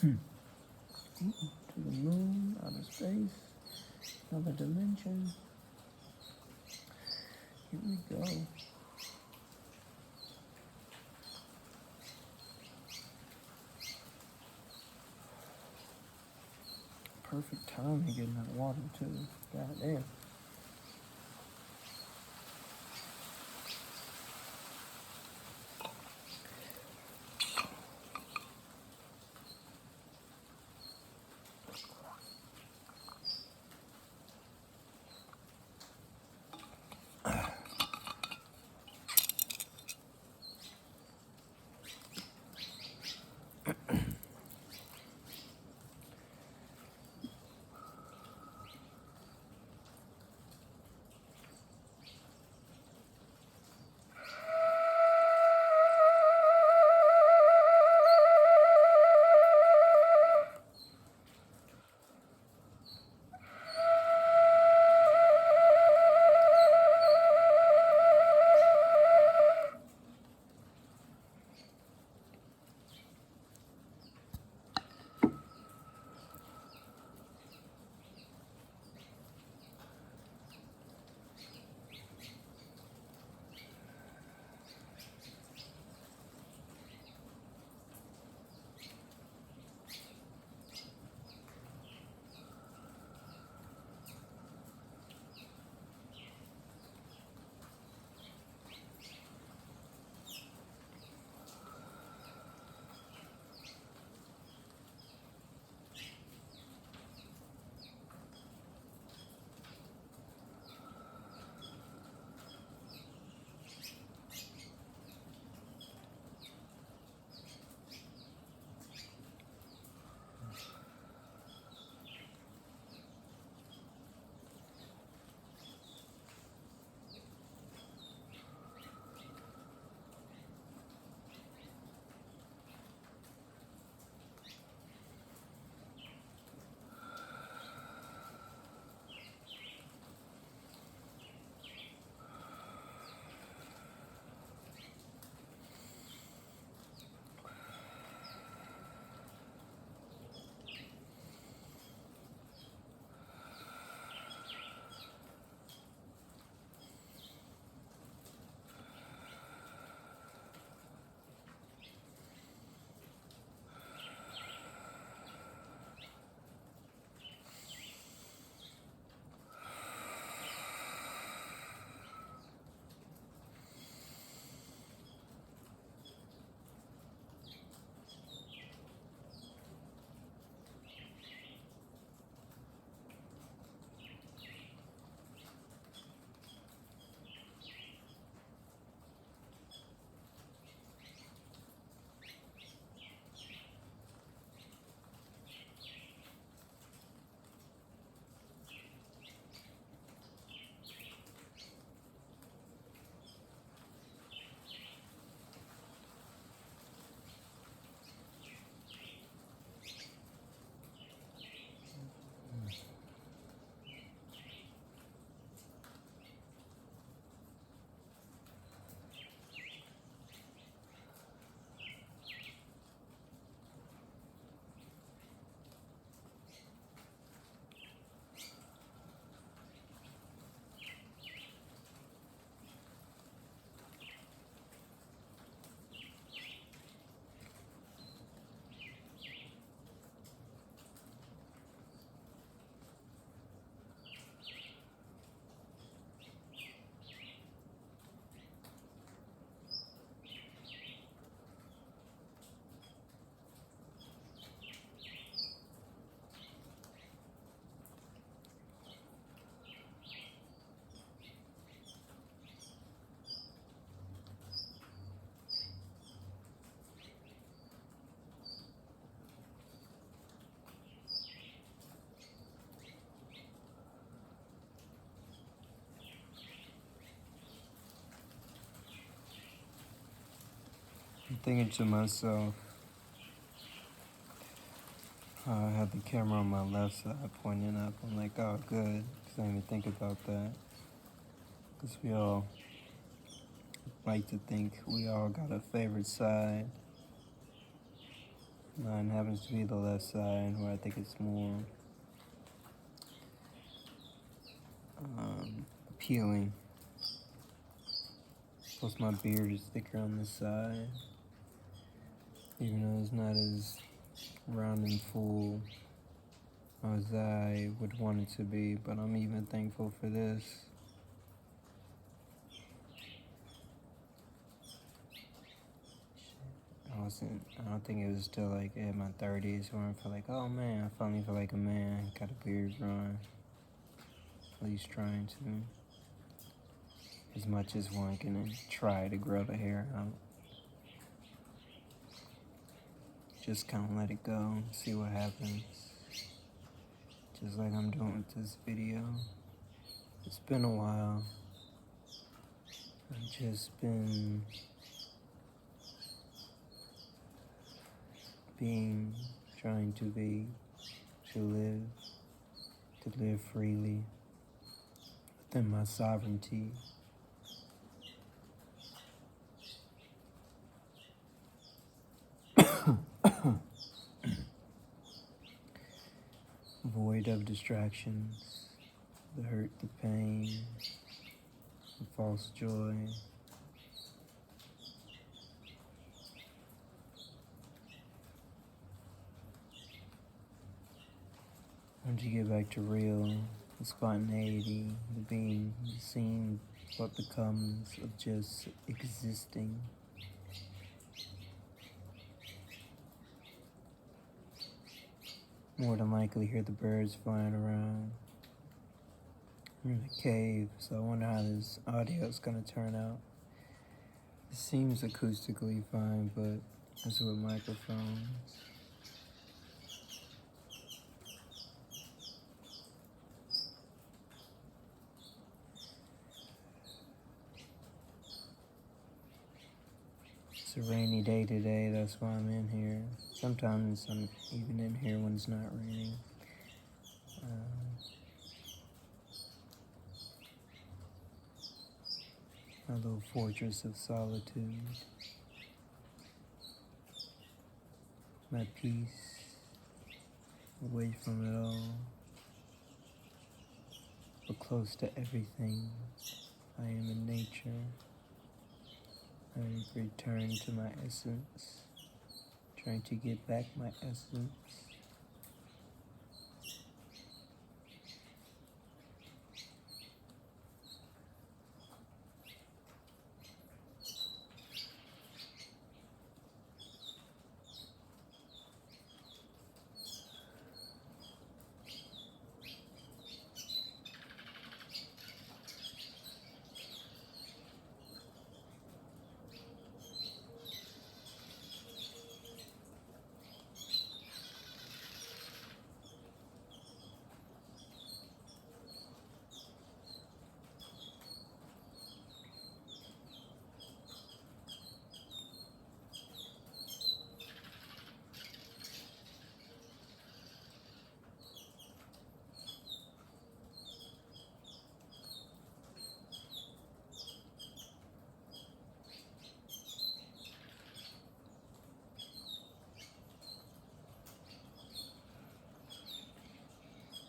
To the moon, outer space, another dimension. Here we go. Perfect time to get in that water too. God damn. I'm thinking to myself, I had the camera on my left side pointing up. I'm like, oh, good, because I didn't even think about that. Because we all like to think we all got a favorite side. Mine happens to be the left side, where I think it's more appealing. Plus my beard is thicker on this side, even though it's not as round and full as I would want it to be, but I'm even thankful for this. I don't think it was till like in my 30s where I feel like, oh man, I finally feel like a man, got a beard growing, at least trying to. As much as one can try to grow the hair out. Just kind of let it go, see what happens. Just like I'm doing with this video. It's been a while. I've just been trying to live freely within my sovereignty. Void of distractions, the hurt, the pain, the false joy. Once you get back to real, the spontaneity, the being, seeing what becomes of just existing. More than likely hear the birds flying around. I'm in a cave, so I wonder how this audio is going to turn out. It seems acoustically fine, but that's with microphones. It's a rainy day today, that's why I'm in here. Sometimes I'm even in here when it's not raining. My little fortress of solitude. My peace, away from it all, but close to everything. I am in nature. I return to my essence, trying to get back my essence.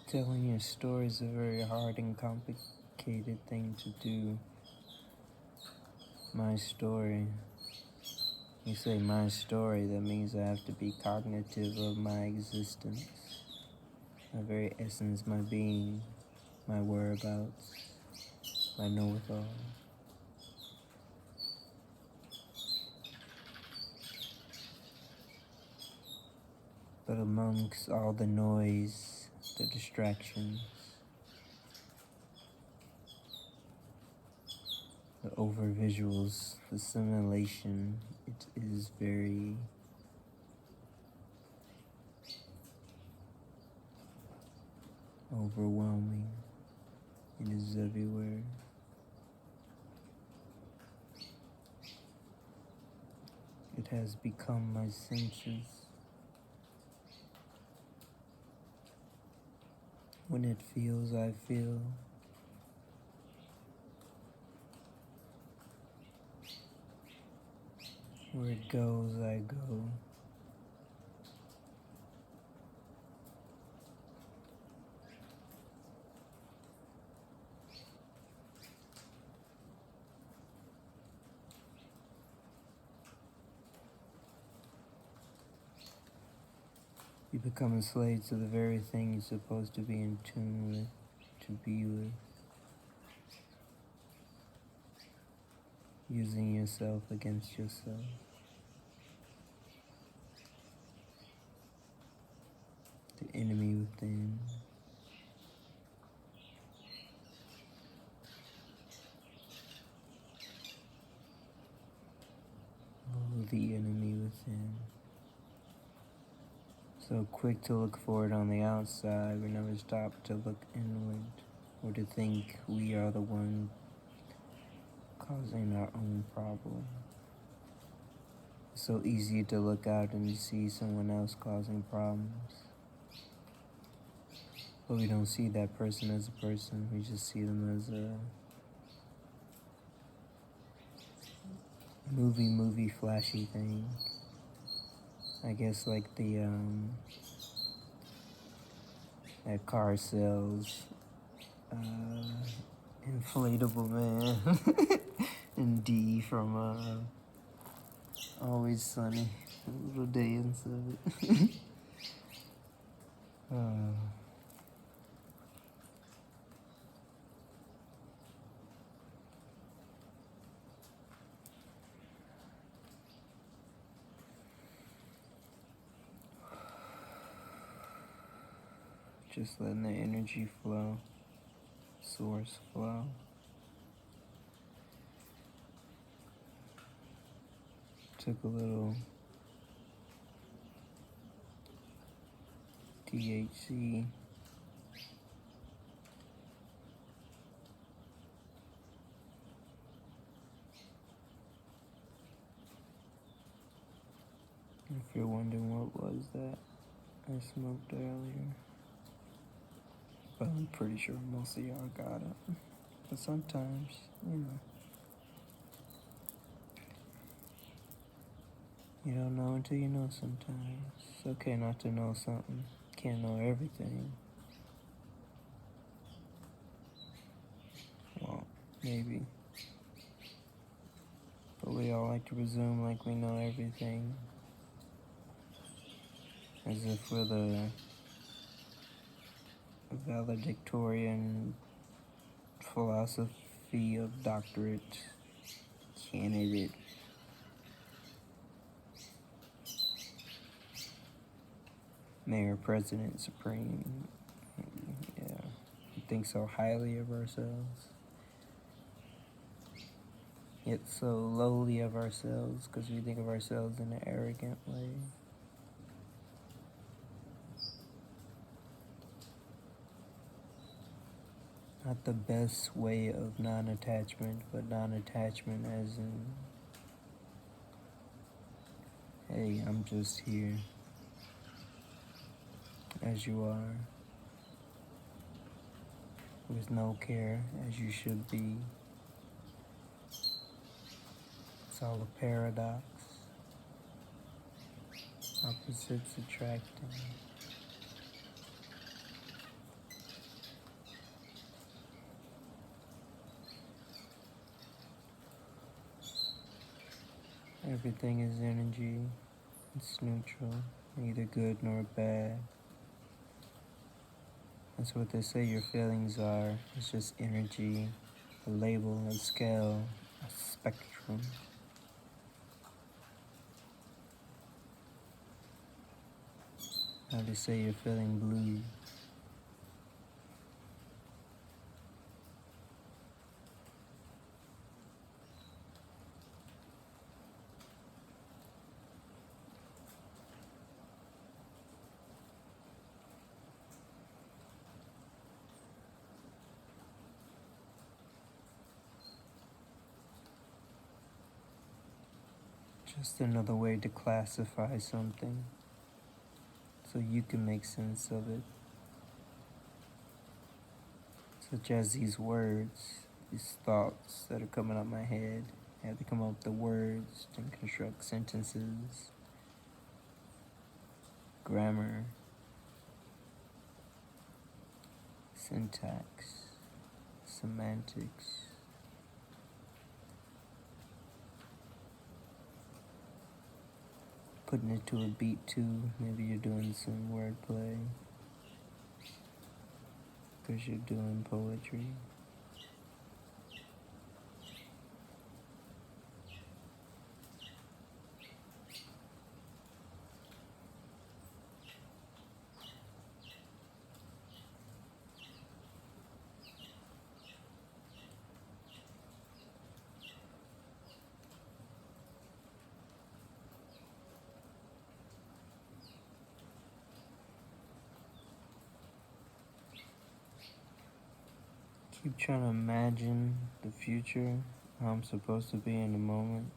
Telling your story is a very hard and complicated thing to do. My story. You say my story, that means I have to be cognitive of my existence, my very essence, my being, my whereabouts, my know-it-all. But amongst all the noise, the distractions, the over visuals, the simulation, it is very overwhelming. It is everywhere. It has become my senses. When it feels, I feel. Where it goes, I go. You become a slave to the very thing you're supposed to be in tune with, to be with. Using yourself against yourself. The enemy within. Oh, the enemy within. So quick to look for it on the outside, we never stop to look inward, or to think we are the one causing our own problem. It's so easy to look out and see someone else causing problems. But we don't see that person as a person, we just see them as a movie flashy thing. I guess like the that car sales inflatable man and D from Always Sunny, a little dance of it. Just letting the energy flow, source flow. Took a little THC. If you're wondering what was that I smoked earlier, but I'm pretty sure most of y'all got it. But sometimes, you don't know until you know sometimes. It's okay not to know something. Can't know everything. Well, maybe. But we all like to presume like we know everything. As if we're the valedictorian philosophy of doctorate candidate. Mayor, President, Supreme. Yeah. We think so highly of ourselves. Yet so lowly of ourselves because we think of ourselves in an arrogant way. Not the best way of non-attachment, but non-attachment as in, hey, I'm just here as you are, with no care, as you should be. It's all a paradox. Opposites attracting. Everything is energy. It's neutral, neither good nor bad. That's what they say your feelings are. It's just energy, a label, a scale, a spectrum. How they say you're feeling blue. Just another way to classify something so you can make sense of it. Such as these words, these thoughts that are coming up my head. I have to come up with the words to construct sentences, grammar, syntax, semantics. putting it to a beat too. Maybe you're doing some wordplay because you're doing poetry. Keep trying to imagine the future, how I'm supposed to be in the moment,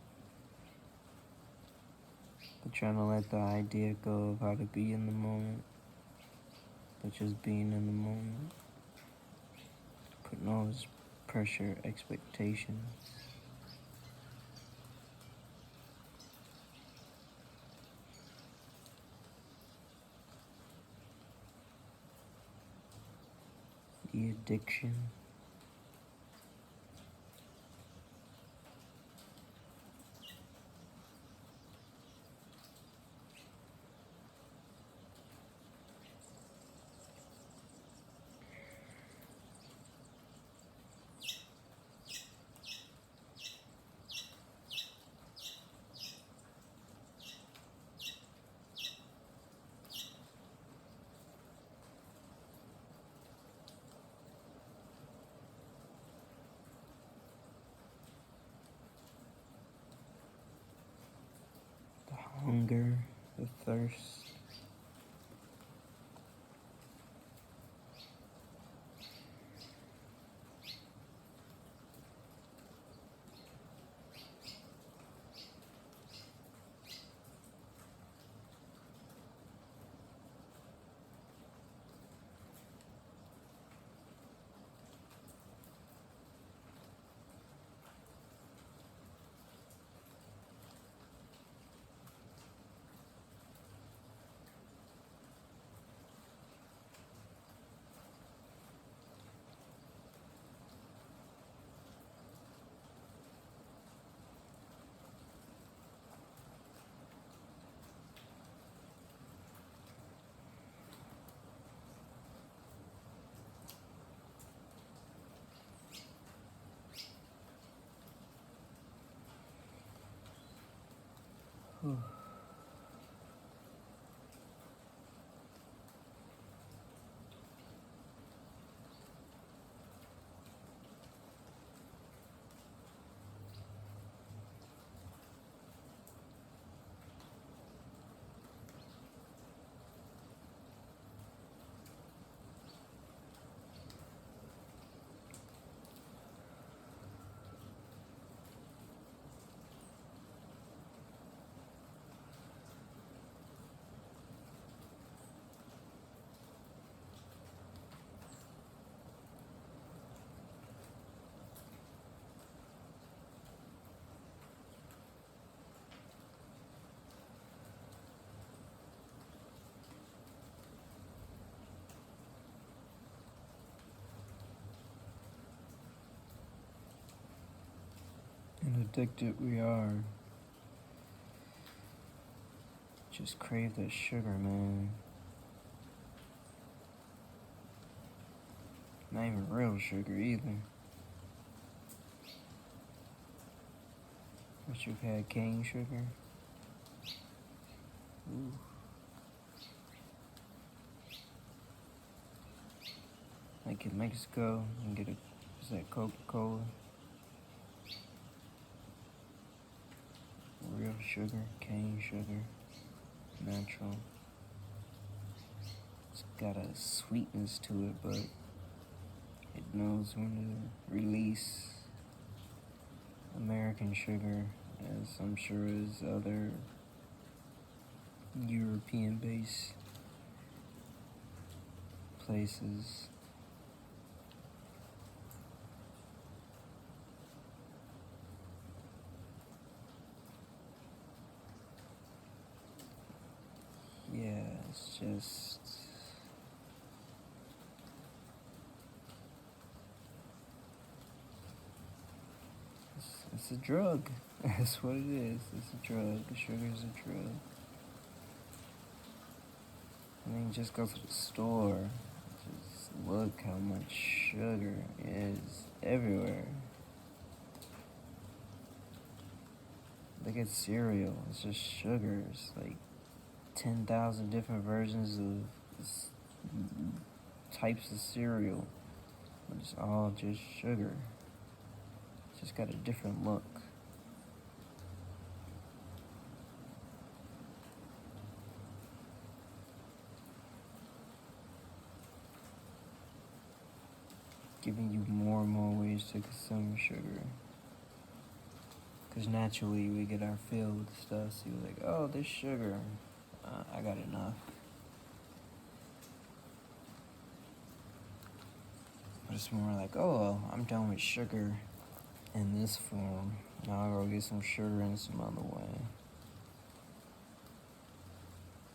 but trying to let the idea go of how to be in the moment, but just being in the moment, putting all this pressure, expectations. The addiction. The hunger, the thirst. And addicted we are. Just crave that sugar, man. Not even real sugar either. But you've had cane sugar? Ooh. Like in Mexico, you can get is that Coca-Cola? Real sugar, cane sugar, natural. It's got a sweetness to it, but it knows when to release. American sugar, as I'm sure as other European-based places. Yeah, it's just it's a drug. That's what it is. It's a drug. Sugar is a drug. I mean, just go to the store. Just look how much sugar is everywhere. Look at cereal. It's just sugar. It's like 10,000 different versions of types of cereal. It's all just sugar. It's just got a different look. Giving you more and more ways to consume sugar. Because naturally we get our fill with stuff, so you're like, oh, this sugar, I got enough. But it's more like, oh, I'm done with sugar in this form. Now I'll go get some sugar in some other way.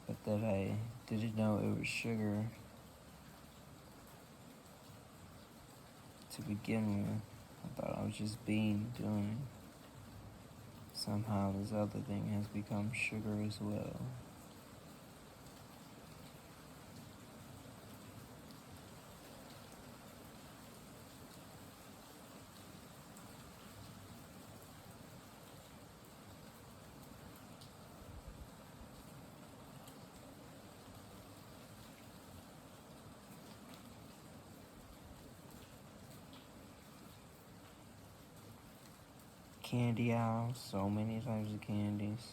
But that I didn't know it was sugar to begin with. I thought I was just doing. Somehow this other thing has become sugar as well. Candy aisle, so many types of candies.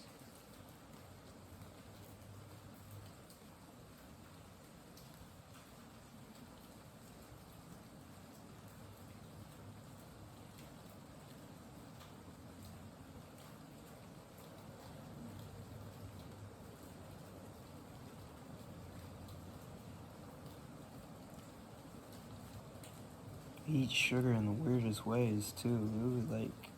Eat sugar in the weirdest ways too. It was like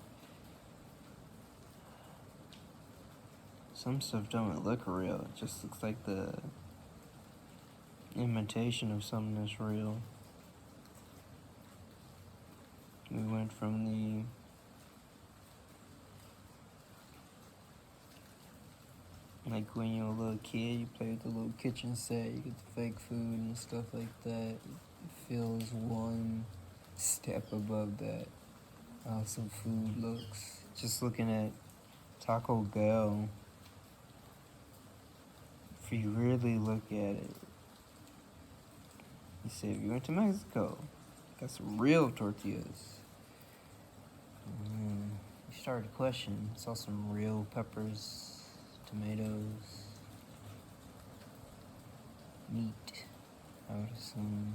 some stuff don't look real. It just looks like the imitation of something that's real. We went from like when you're a little kid, you play with the little kitchen set, you get the fake food and stuff like that. It feels one step above that. How some food looks. Just looking at Taco Bell, if you really look at it, you say if you went to Mexico, got some real tortillas. You started to question, saw some real peppers, tomatoes, meat, I would assume.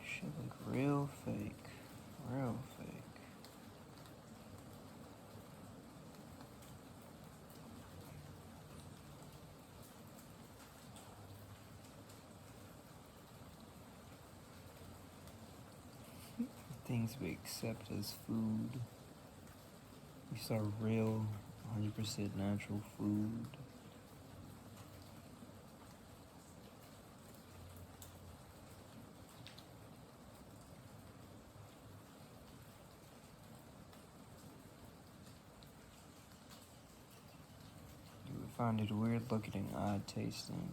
Shit look real fake. Real fake. Things we accept as food. We saw real, 100% natural food. You would find it weird looking and odd tasting,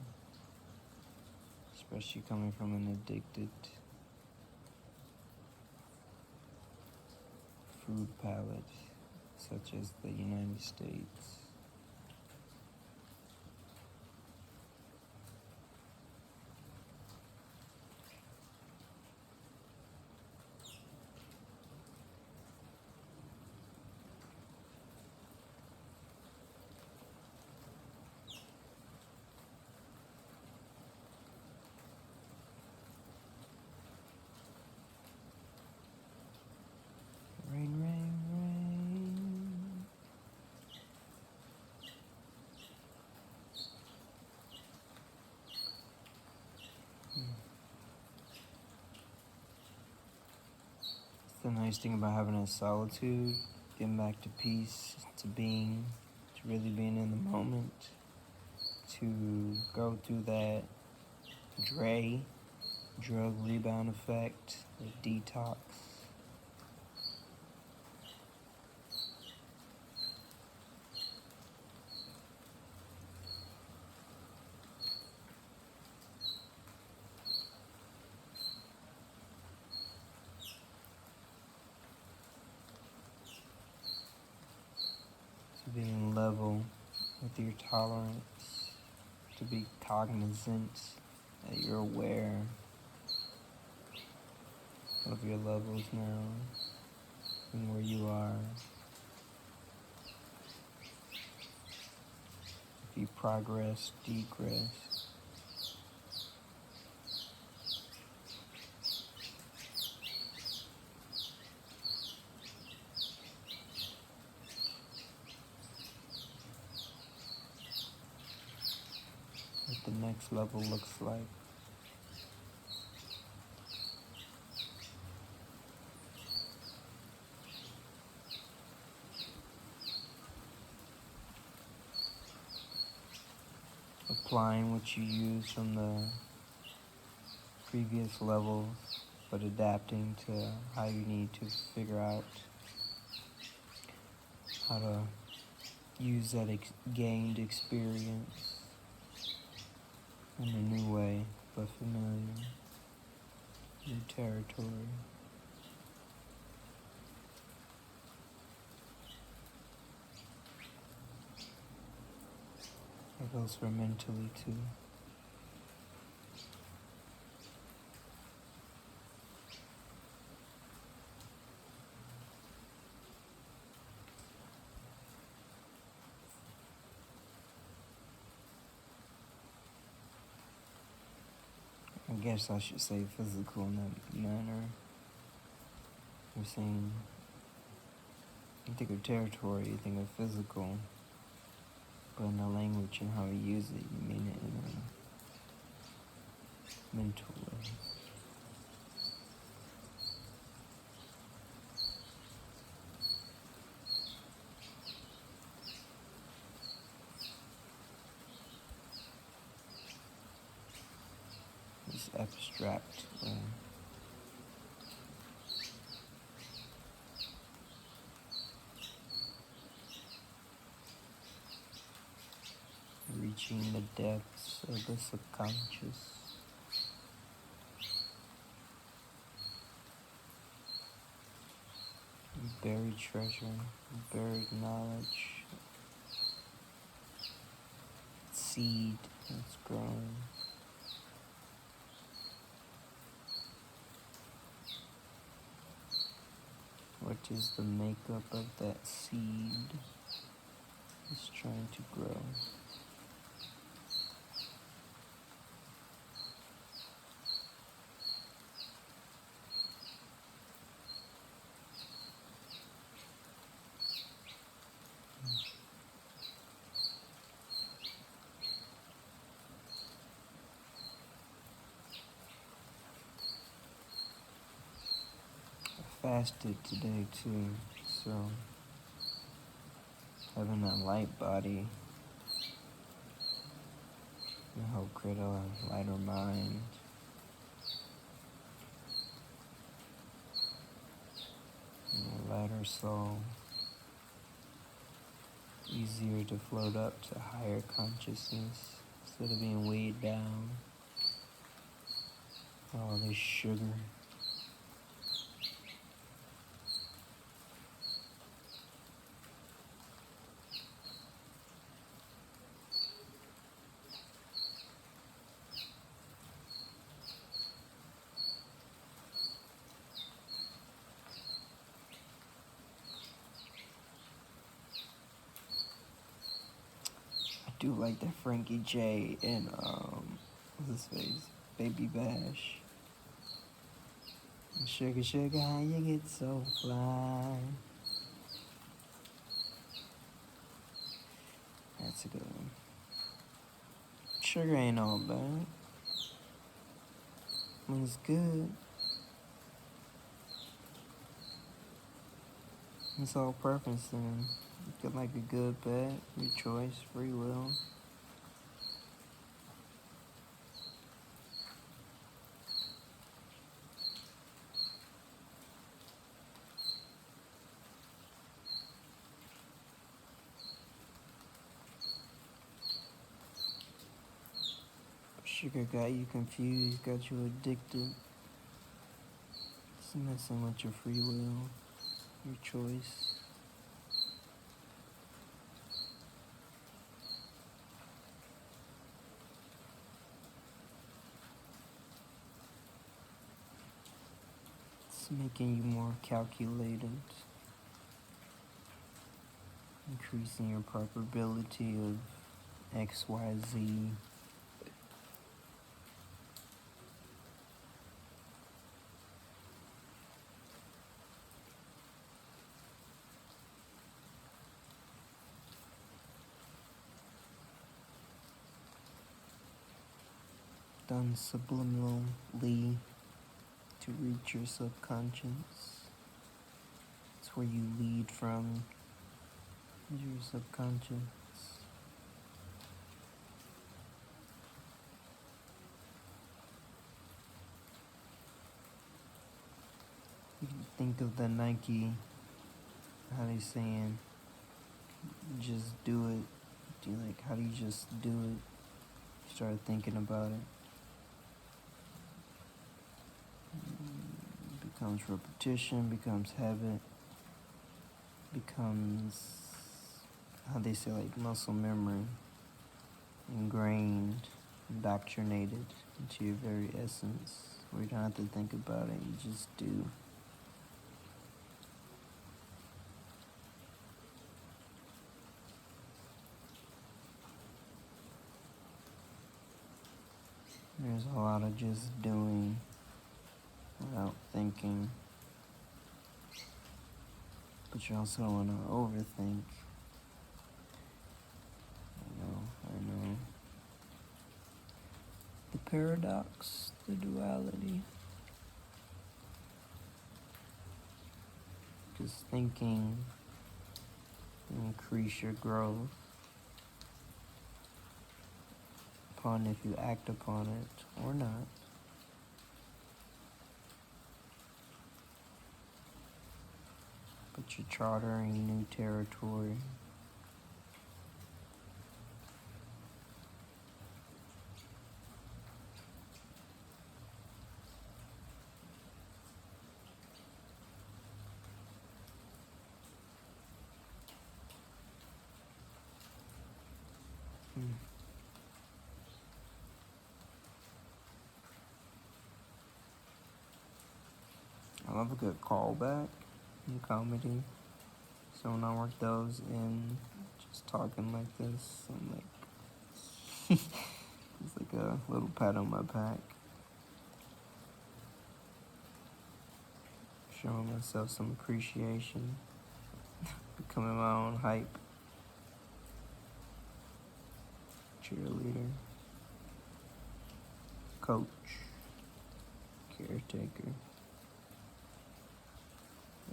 especially coming from an addicted food palate such as the United States. The nice thing about having a solitude, getting back to peace, to being, to really being in the moment, to go through that drug rebound effect, the detox. To being level with your tolerance, to be cognizant that you're aware of your levels now and where you are. If you progress, degress. What the next level looks like. Applying what you use from the previous levels, but adapting to how you need to figure out how to use that gained experience in a new way, but familiar, new territory. That goes for mentally too. I guess I should say physical in that manner. You're saying, you think of territory, you think of physical, but in the language and how you use it, you mean it in a mental way. This abstract way. Reaching the depths of the subconscious. Buried treasure, buried knowledge, seed that's growing. What is the makeup of that seed that's trying to grow? Fasted today too, so having that light body will help create a lighter mind, and a lighter soul, easier to float up to higher consciousness instead of being weighed down by all this sugar. I do like that Frankie J and what's his face? Baby Bash. Sugar, sugar, how you get so fly? That's a good one. Sugar ain't all bad. When it's good. It's all preference then. You could like a good, bad, your choice, free will. Sugar got you confused, got you addicted. It's messing with your free will, your choice. It's making you more calculated, increasing your probability of X, Y, Z. Done subliminally to reach your subconscious. It's where you lead from, your subconscious. You can think of the Nike, how they saying, just do it. Do you like, how do you just do it? Start thinking about it. Becomes repetition, becomes habit, becomes, how they say, like muscle memory, ingrained, indoctrinated into your very essence, where you don't have to think about it, you just do. There's a lot of just doing without thinking, but you also don't want to overthink. I know. The paradox, the duality. Just thinking will increase your growth upon if you act upon it or not. But you're chartering new territory. I love a good callback in comedy. So when I work those in, just talking like this, I'm like, it's like a little pat on my back. Showing myself some appreciation, becoming my own hype, cheerleader, coach, caretaker,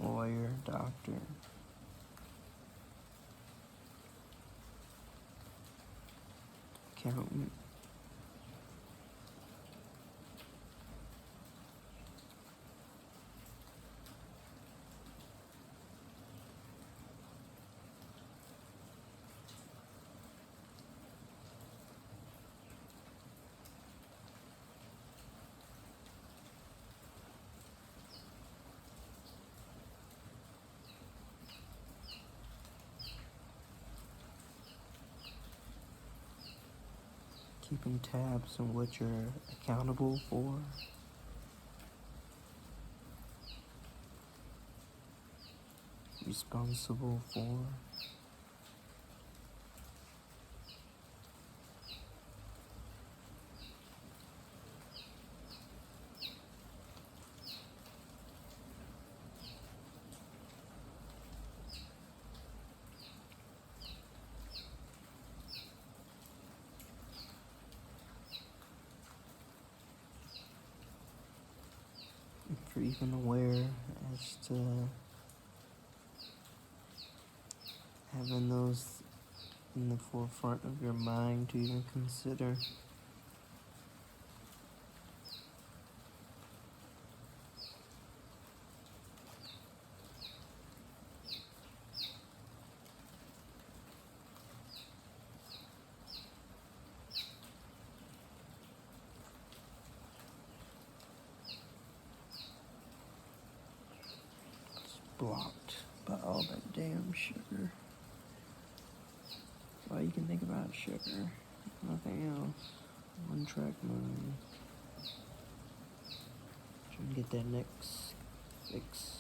lawyer, doctor, accountant. Keeping tabs on what you're accountable for. Responsible for. If you're even aware as to having those in the forefront of your mind to even consider. It's blocked by all that damn sugar. All you can think about sugar, nothing else. One track mind. Trying to get that next fix.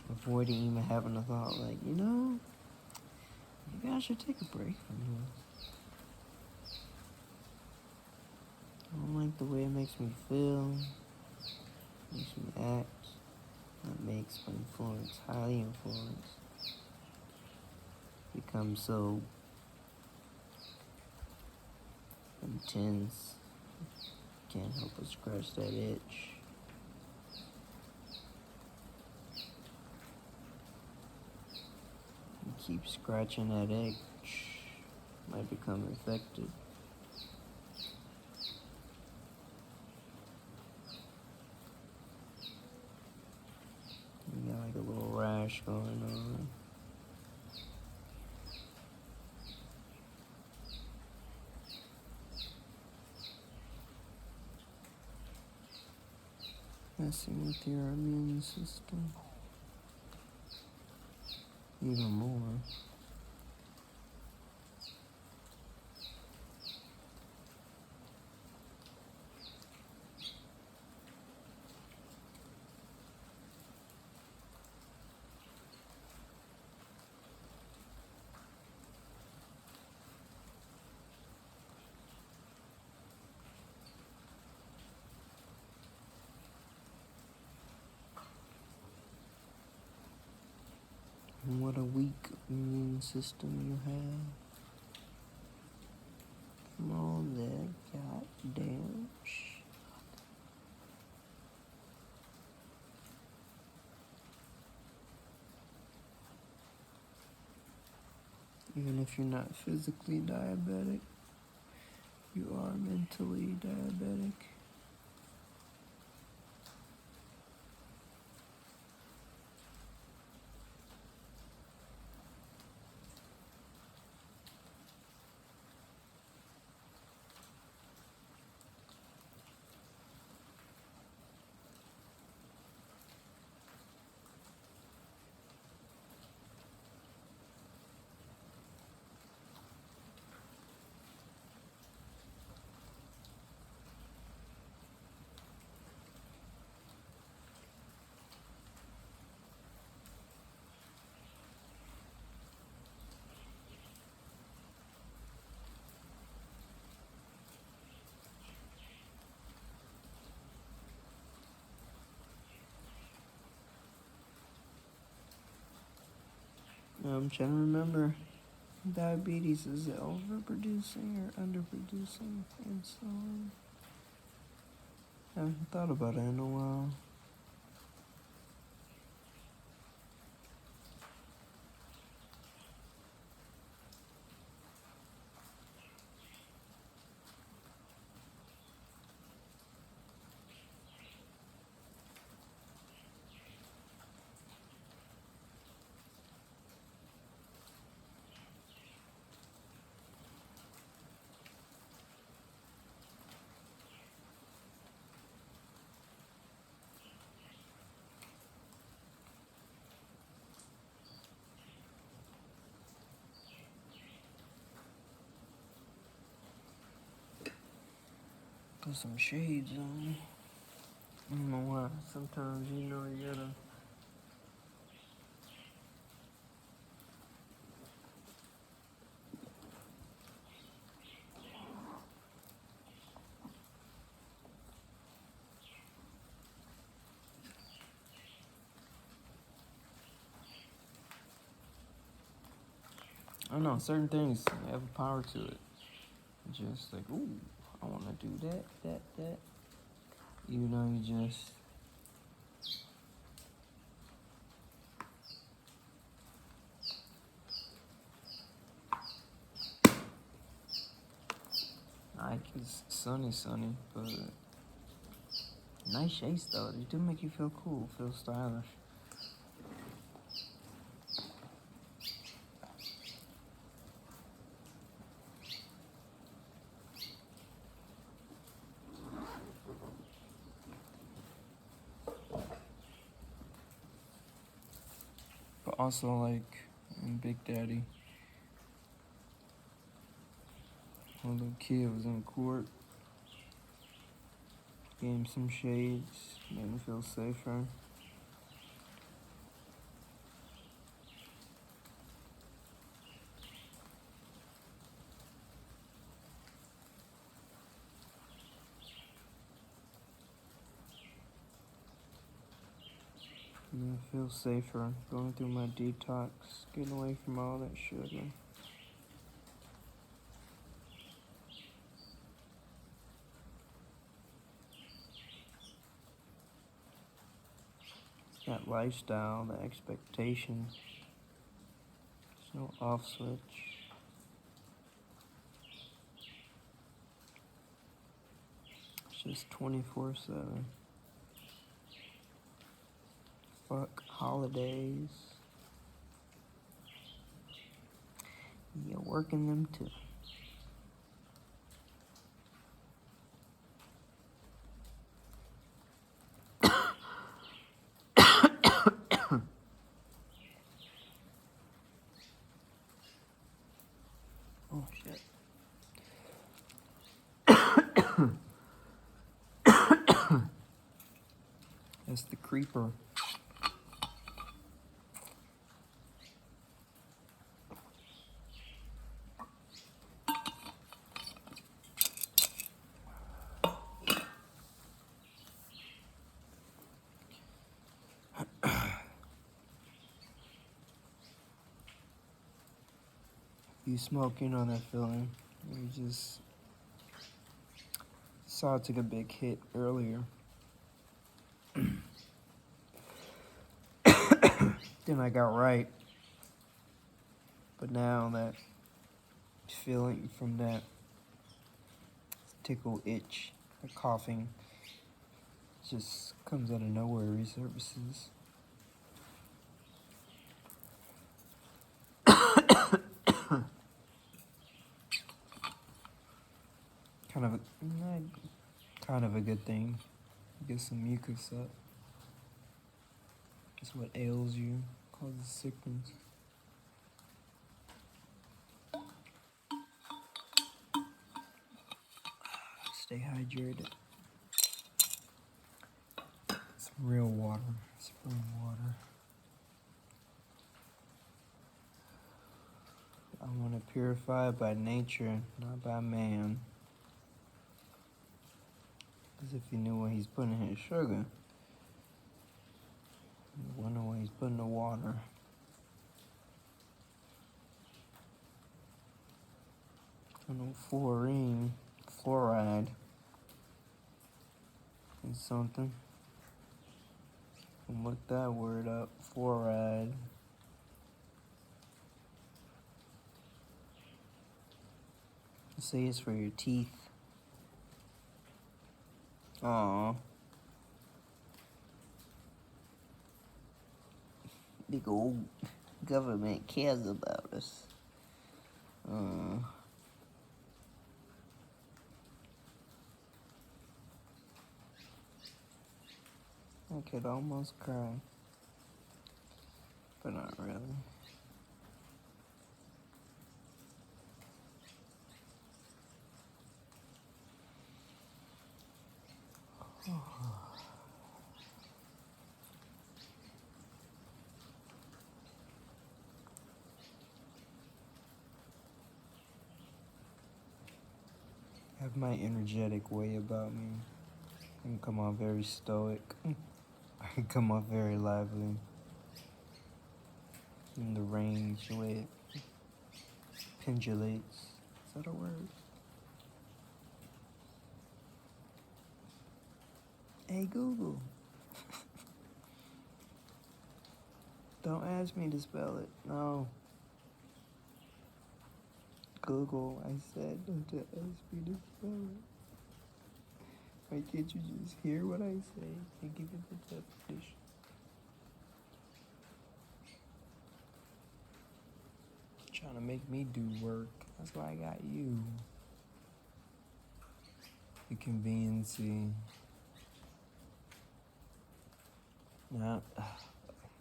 Avoiding even having a thought like, maybe I should take a break from this. I don't like the way it makes me feel, makes me act. That makes my influence, highly influenced, become so intense. Can't help but scratch that itch. You keep scratching that itch, might become infected. You got like a little rash going on. Messing with your immune system even more. And what a weak immune system you have from all that goddamn shit. Even if you're not physically diabetic, you are mentally diabetic. I'm trying to remember, diabetes, is it overproducing or underproducing insulin? I haven't thought about it in a while. Put some shades on. I don't know why. Sometimes, you gotta. I don't know, certain things have a power to it. Just like, ooh, I want to do that. You know, you just like it's sunny, but nice shades though. They do make you feel cool, feel stylish. But also like in Big Daddy, when a little kid was in court, gave him some shades, made him feel safer. And I feel safer going through my detox, getting away from all that sugar. That lifestyle, the expectation. There's no off switch. It's just 24/7. Fuck holidays. You're working them too. Oh shit. That's the creeper. You smoke, you know that feeling. You just saw it took a big hit earlier. Then I got right. But now that feeling from that tickle itch, the coughing, just comes out of nowhere, resurfaces. Kind of a good thing. Get some mucus up. It's what ails you, causes sickness. Stay hydrated. Some real water, spring water. I want to purify by nature, not by man. As if he knew what he's putting in his sugar. You wonder what he's putting in the water. I know fluoride is something. Look that word up, fluoride. Say it's for your teeth. Aww. Big old government cares about us. I could almost cry, but not really. I have my energetic way about me. I can come off very stoic. I can come off very lively. In the range, the way it pendulates. Is that a word? Google. Don't ask me to spell it. No. Google. I said don't ask me to spell it. Why can't you just hear what I say and give it the definition? Trying to make me do work. That's why I got you. The conveniency. Nah.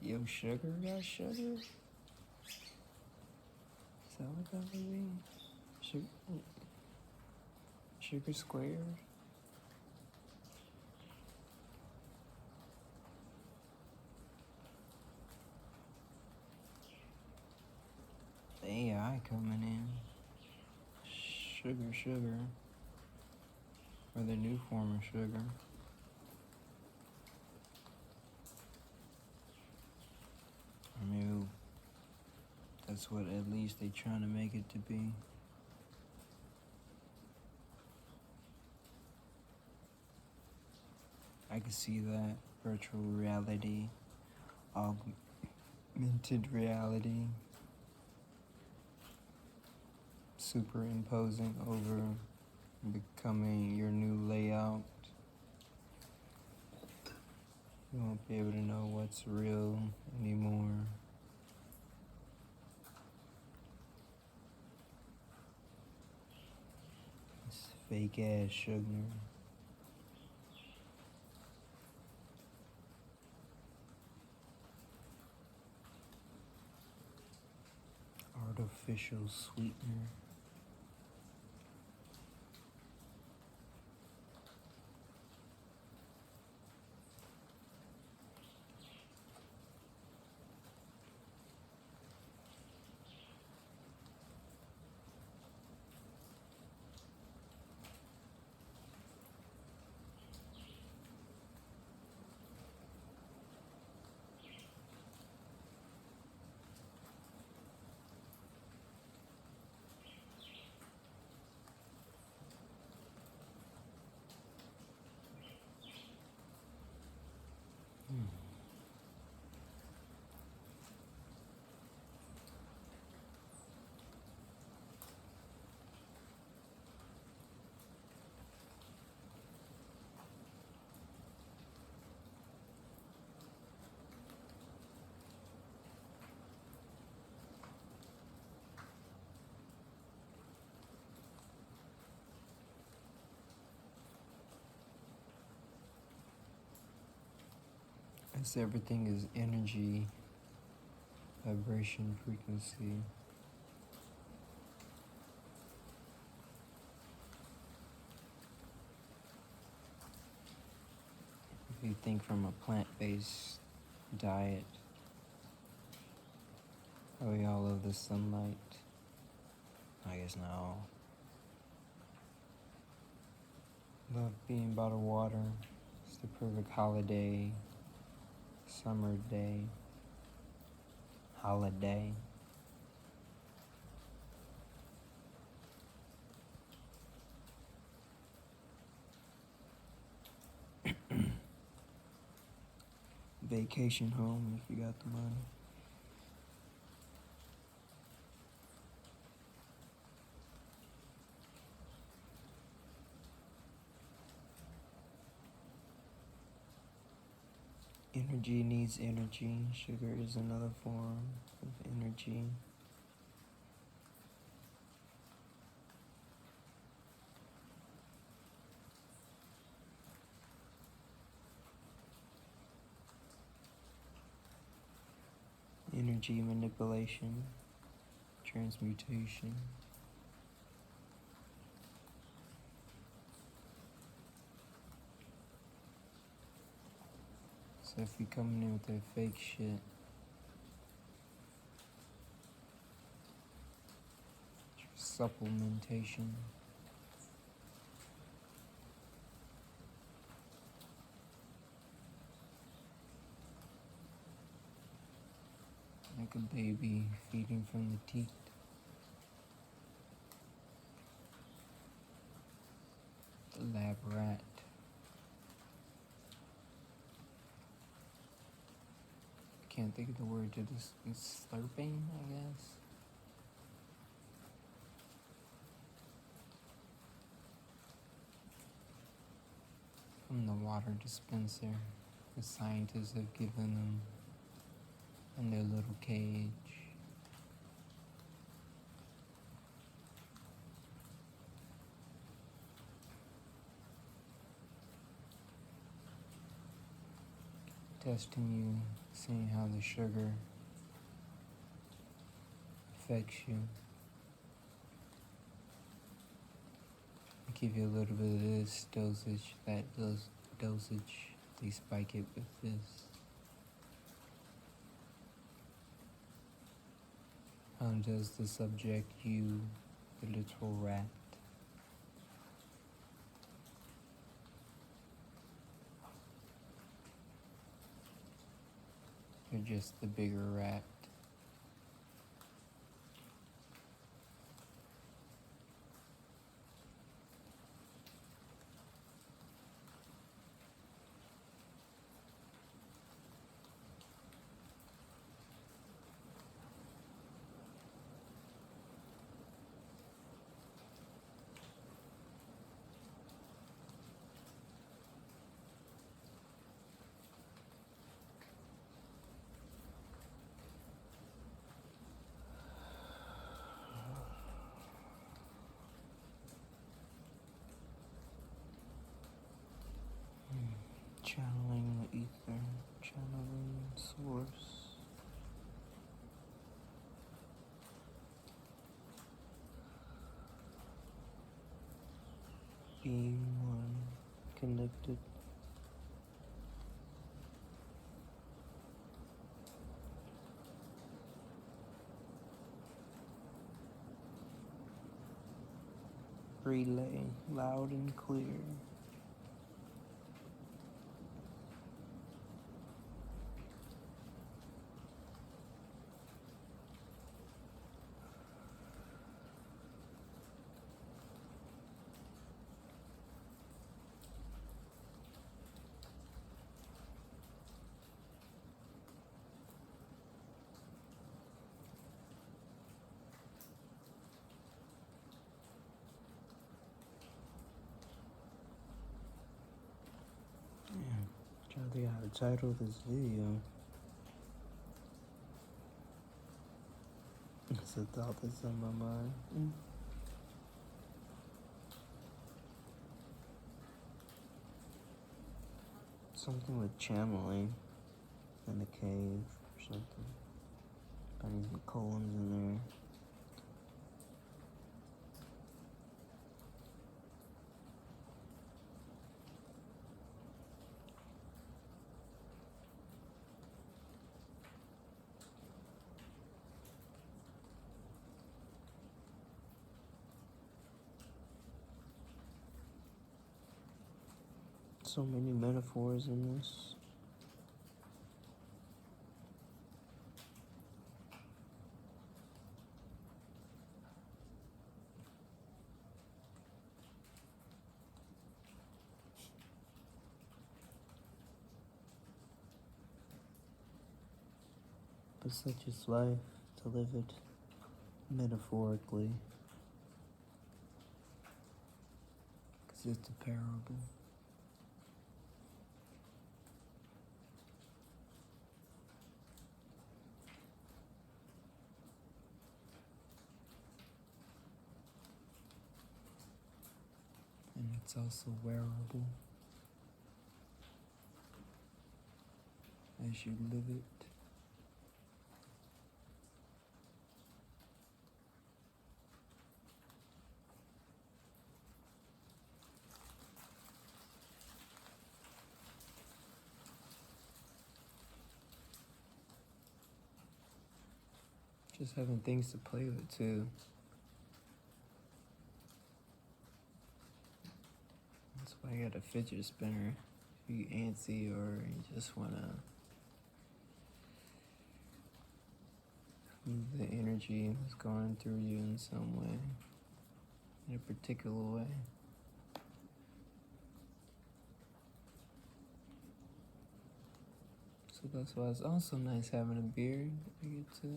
Yo, sugar got sugar? Is that what that would be? Sugar squared? AI coming in. Sugar. Or the new form of sugar. Or maybe that's what at least they trying to make it to be. I can see that. Virtual reality, augmented reality, superimposing over, becoming your new layout. You won't be able to know what's real anymore. This fake ass sugar. Artificial sweetener. As everything is energy, vibration, frequency. If you think from a plant-based diet, how we all love the sunlight. I guess not all. Love being by the water. It's the perfect holiday, summer day, holiday. Vacation home if you got the money. Energy needs energy. Sugar is another form of energy. Energy manipulation, transmutation. So if you coming in with that fake shit, supplementation, like a baby feeding from the teat. The lab rat. can't think of the word to this. It's slurping, I guess. From the water dispenser the scientists have given them in their little cage. Testing you, seeing how the sugar affects you. They give you a little bit of this dosage, that dosage, they spike it with this. How does the subject, you, the little rat? You're just the bigger rat. Channeling the ether, channeling source. Being one, connected. Relay, loud and clear. Trying to think how to title this video. It's a thought that's on my mind. Something with channeling in the cave or something. I need some colons in there. So many metaphors in this. But such is life, to live it metaphorically. 'Cause it's a parable. And it's also wearable as you live it. Just having things to play with too. That's why I got a fidget spinner. If you antsy or you just wanna move the energy that's going through you in some way, in a particular way. So that's why it's also nice having a beard. I get to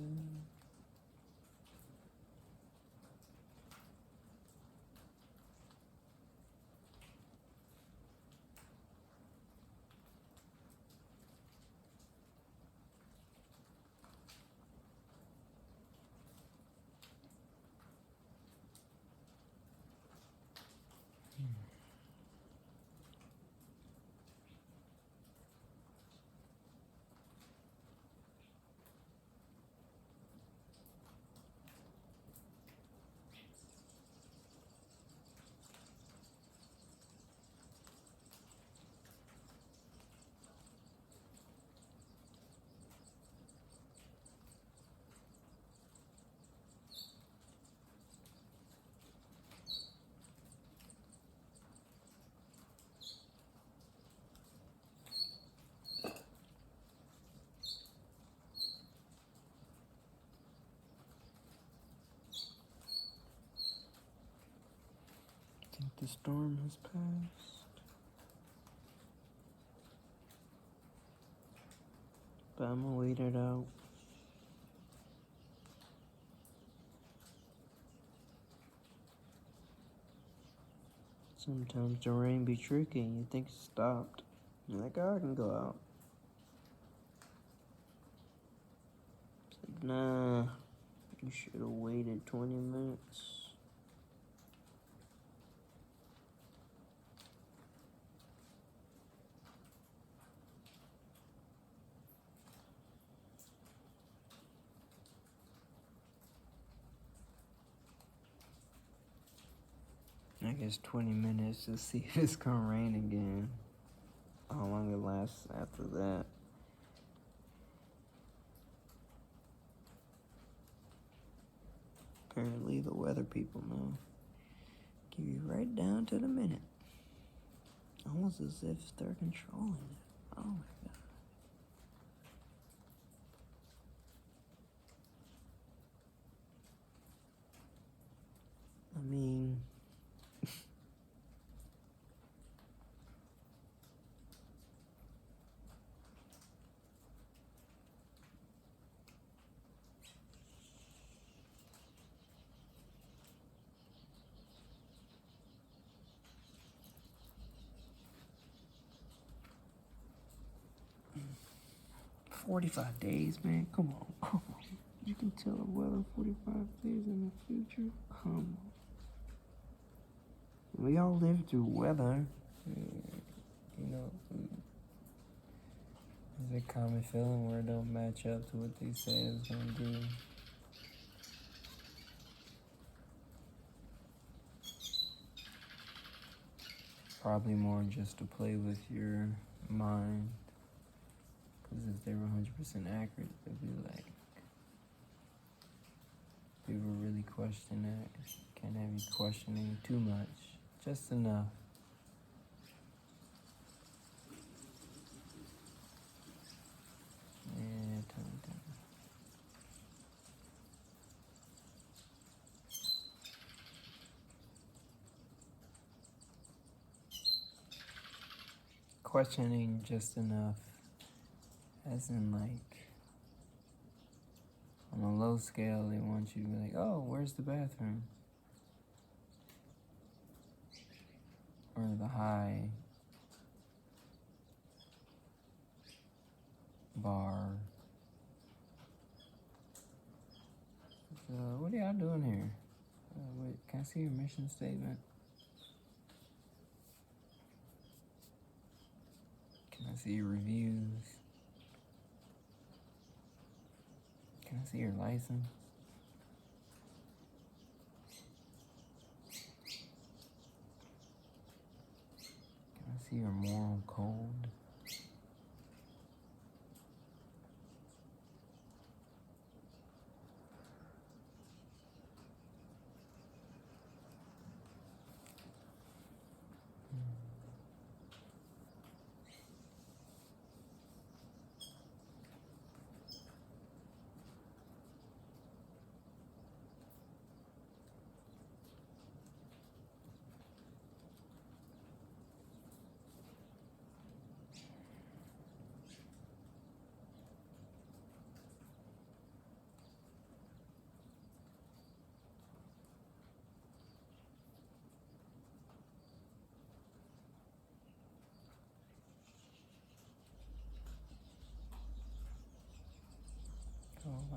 think the storm has passed. But I'm gonna wait it out. Sometimes the rain be tricky and you think it stopped. You're like, oh, I can go out. It's like, nah, you should have waited 20 minutes. I guess 20 minutes to see if it's gonna rain again. How long it lasts after that. Apparently the weather people know. Give you right down to the minute. Almost as if they're controlling it. Oh my god. I mean, 45 days, man. Come on, come on. You can tell the weather 45 days in the future. Come on. We all live through weather. You know, there's a common feeling where it don't match up to what they say it's gonna do. Probably more just to play with your mind. Because if they were 100% accurate, they'd be like, people really question that. Can't have you questioning too much. Just enough. Yeah, tell me. Questioning just enough. As in, like, on a low scale, they want you to be like, oh, where's the bathroom? Or the high bar. So, what are y'all doing here? Wait, can I see your mission statement? Can I see your reviews? Can I see your license? Can I see your moral code?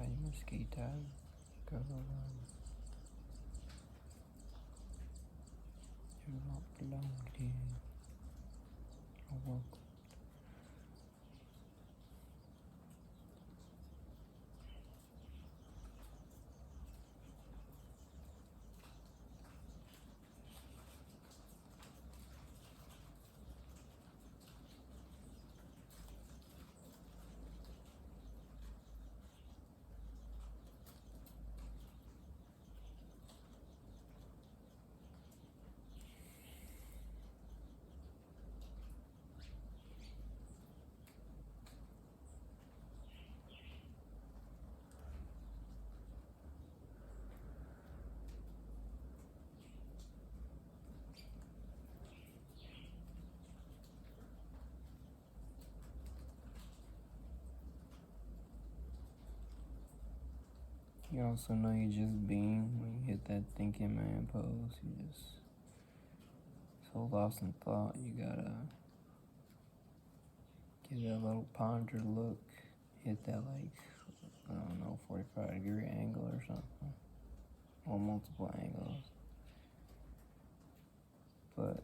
Ay, mosquito. Go on. You're not belong here. You're welcome. You also know you're just being when you hit that thinking man pose. You just so lost in thought. You gotta give that little ponder look. Hit that like, I don't know, 45-degree angle or something. Or multiple angles. But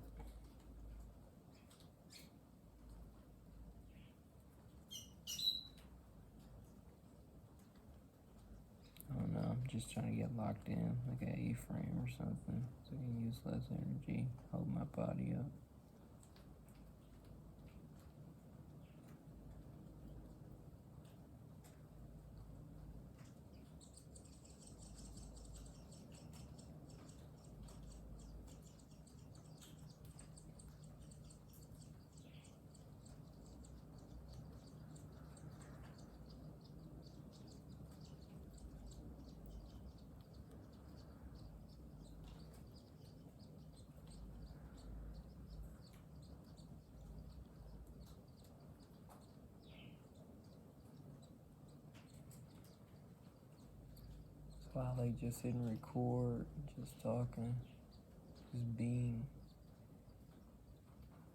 I don't know, I'm just trying to get locked in, like an A-frame or something, so I can use less energy, hold my body up. So I like just hitting record, just talking, just being,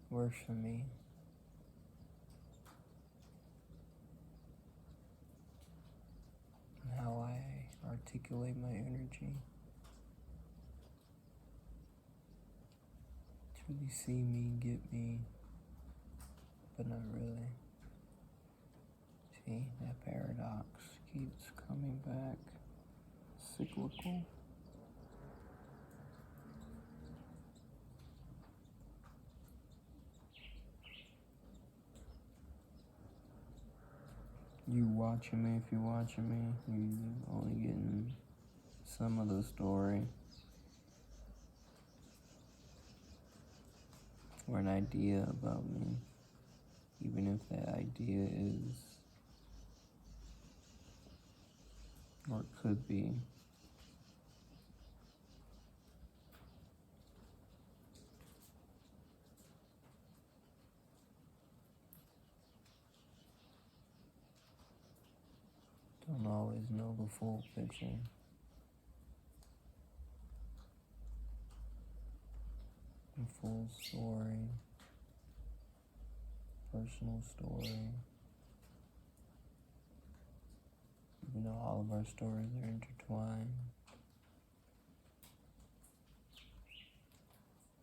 works for me. And how I articulate my energy. To really see me, get me, but not really. See, that paradox keeps coming back. Cyclical. You watching me, if you're watching me, you only getting some of the story. Or an idea about me. Even if that idea is, or it could be, don't always know the full picture. The full story, personal story. You know, all of our stories are intertwined.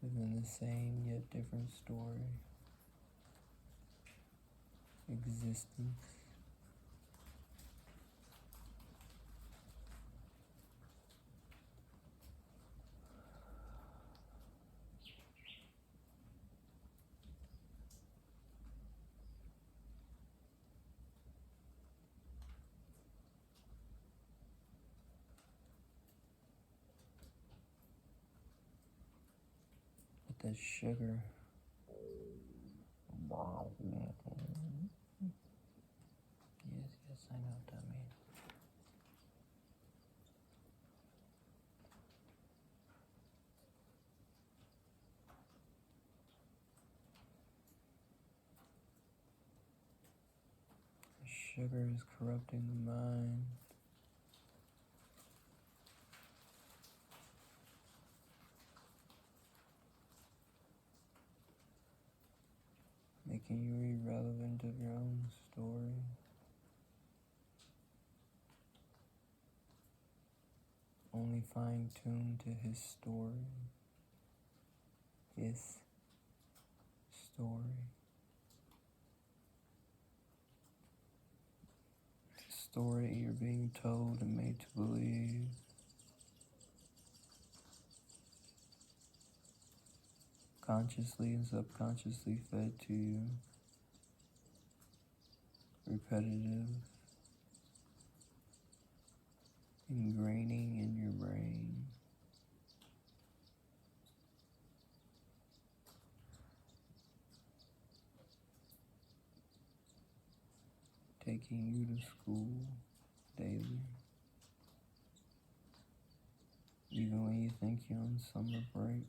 Within the same yet different story. Existence. But that sugar. Wow. Yes, I know what that means. Sugar is corrupting the mind. Making you irrelevant of your own story. only fine-tuned to his story. His story. The story you're being told and made to believe. Consciously and subconsciously fed to you. Repetitive. Ingraining in your brain. Taking you to school daily. Even when you think you're on summer break.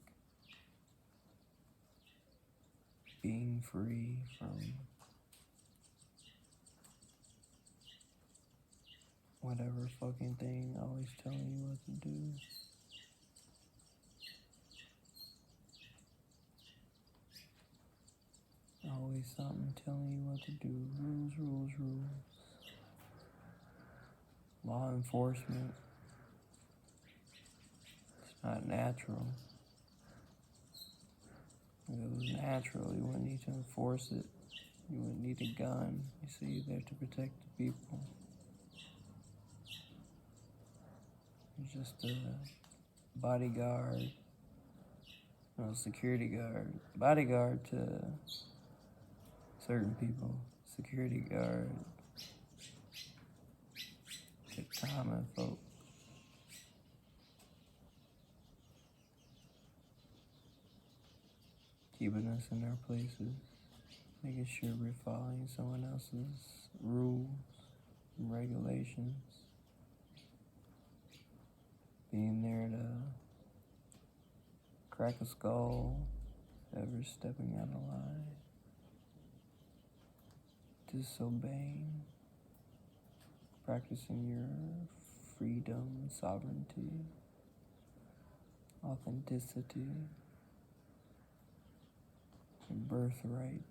Being free from whatever fucking thing always telling you what to do. Always something telling you what to do. Rules, rules, rules. Law enforcement. It's not natural. If it was natural, you wouldn't need to enforce it. You wouldn't need a gun. You see, you're there to protect the people. You're just a bodyguard. No, security guard. Bodyguard to certain people. Security guard to common folk. Keeping us in our places. Making sure we're following someone else's rules and regulations. Being there to crack a skull, ever stepping out of line. Disobeying. Practicing your freedom, sovereignty, authenticity, your birthright.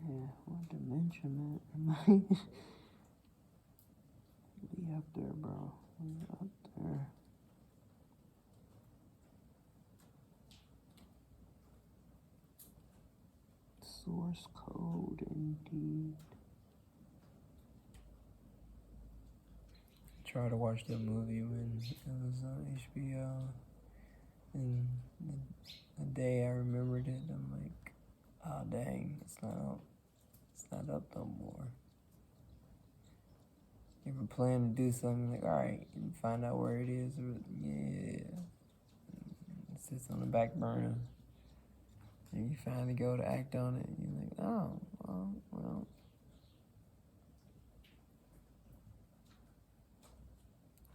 Yeah, what dimension that might be up there, bro. Up there. Source code, indeed. Try to watch the movie when it was on HBO, and the day I remembered it, I'm like, oh dang, it's not up no more. You ever plan to do something, like, alright, you find out where it is, or, yeah, it sits on the back burner, and you finally go to act on it, and you're like, oh, well.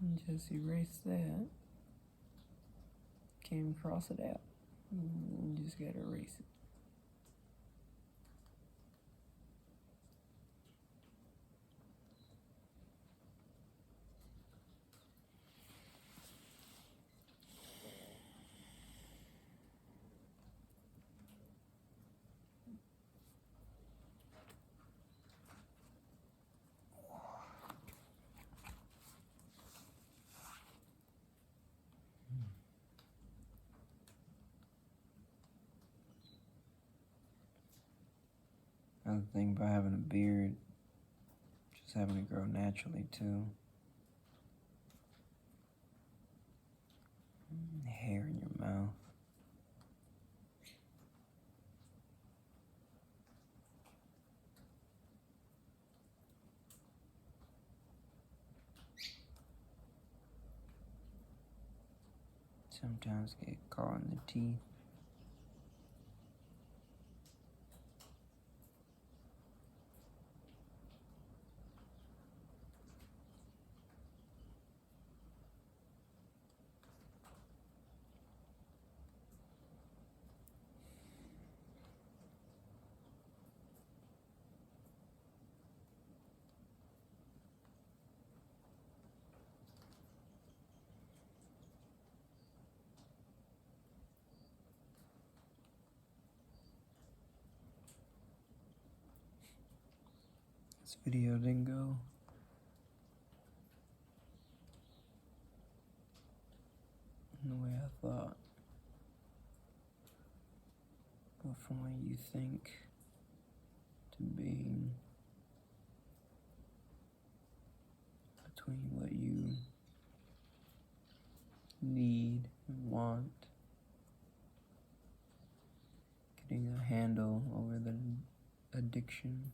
And just erase that. Came across it out. And you just gotta erase it. Another thing about having a beard, just having it grow naturally too. Hair in your mouth. Sometimes get caught in the teeth. This video didn't go the way I thought. But from what you think to being between what you need and want, getting a handle over the addiction,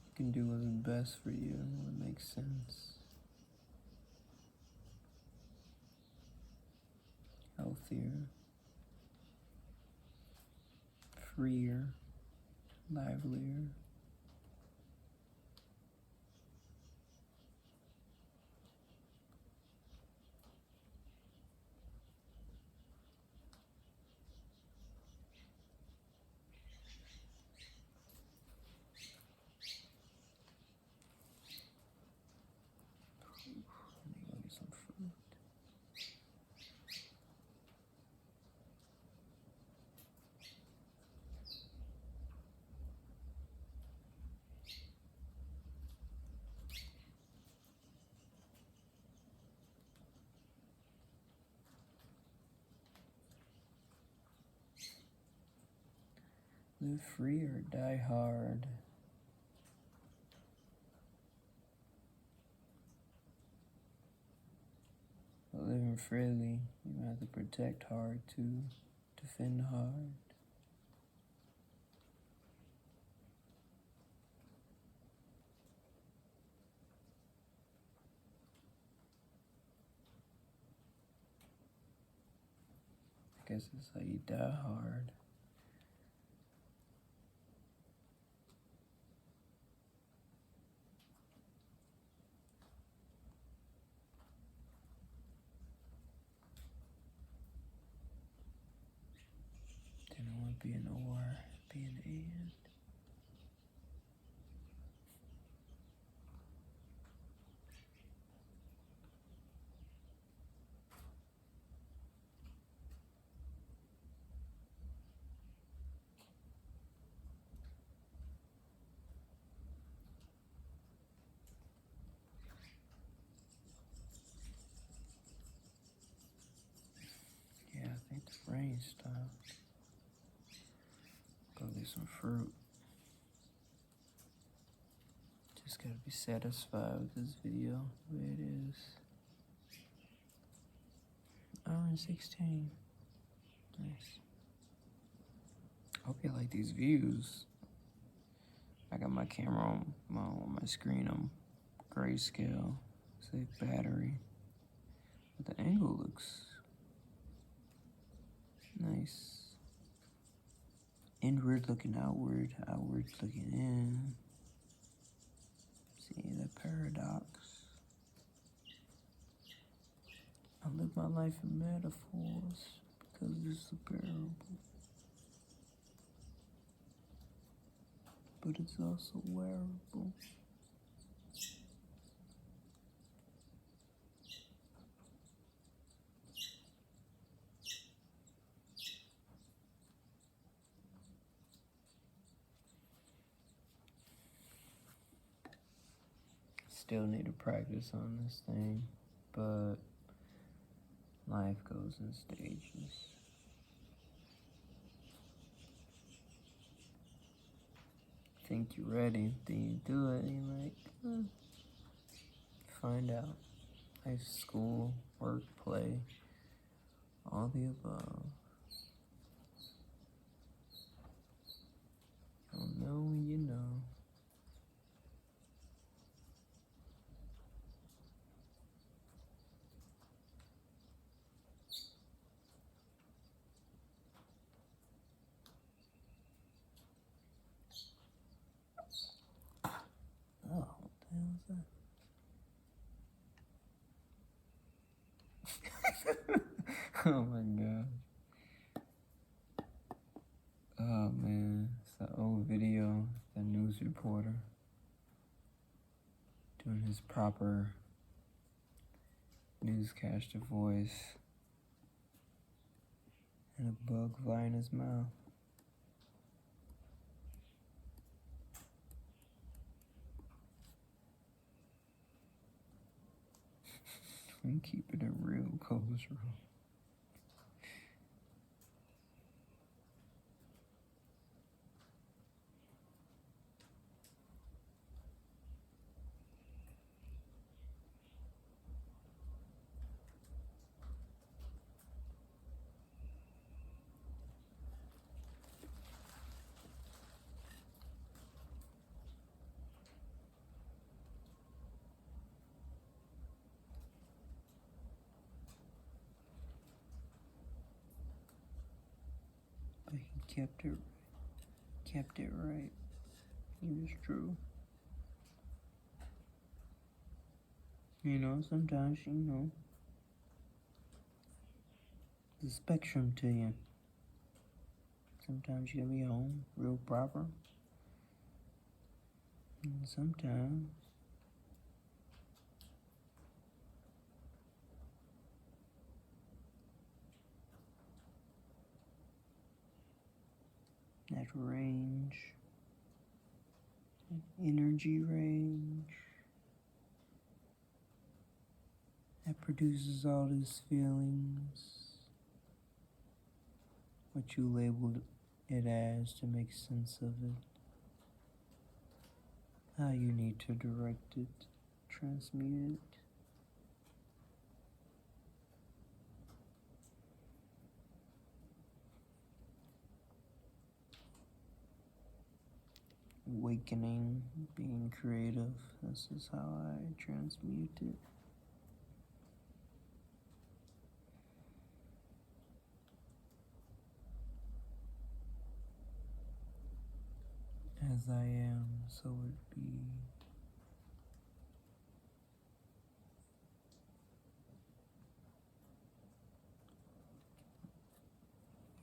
you can do what's best for you and what makes sense. Healthier, freer, livelier. Let me go get some fruit. Live free or die hard. But living freely, you have to protect hard too, defend hard. I guess it's how you die hard. Didn't want to be an or, be an and. Yeah, I think the rain stopped. Go get some fruit. Just gotta be satisfied with this video the way it is. Hour and 16. Nice. Hope you like these views. I got my camera on my screen on grayscale. Save battery. But the angle looks nice. Inward looking outward, outward looking in. See the paradox. I live my life in metaphors because it's a parable. But it's also wearable. Still need to practice on this thing, but life goes in stages. Think you're ready, then you do it, and you're like, find out. High school, work, play, all the above. You'll know when you know. Oh, what the hell is that? Oh my god. Oh man, it's that old video, the news reporter doing his proper newscaster voice. and a bug fly in his mouth. I'm keeping it real cultural. But he kept it right. He was true. You know, sometimes, the spectrum to you. Sometimes you can be home real proper. And sometimes that range, that energy range, that produces all these feelings, what you labeled it as to make sense of it, how you need to direct it, transmute it. Awakening, being creative, this is how I transmute it. As I am, so it be.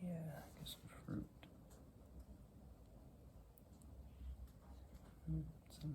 Yeah, I guess fruit. Some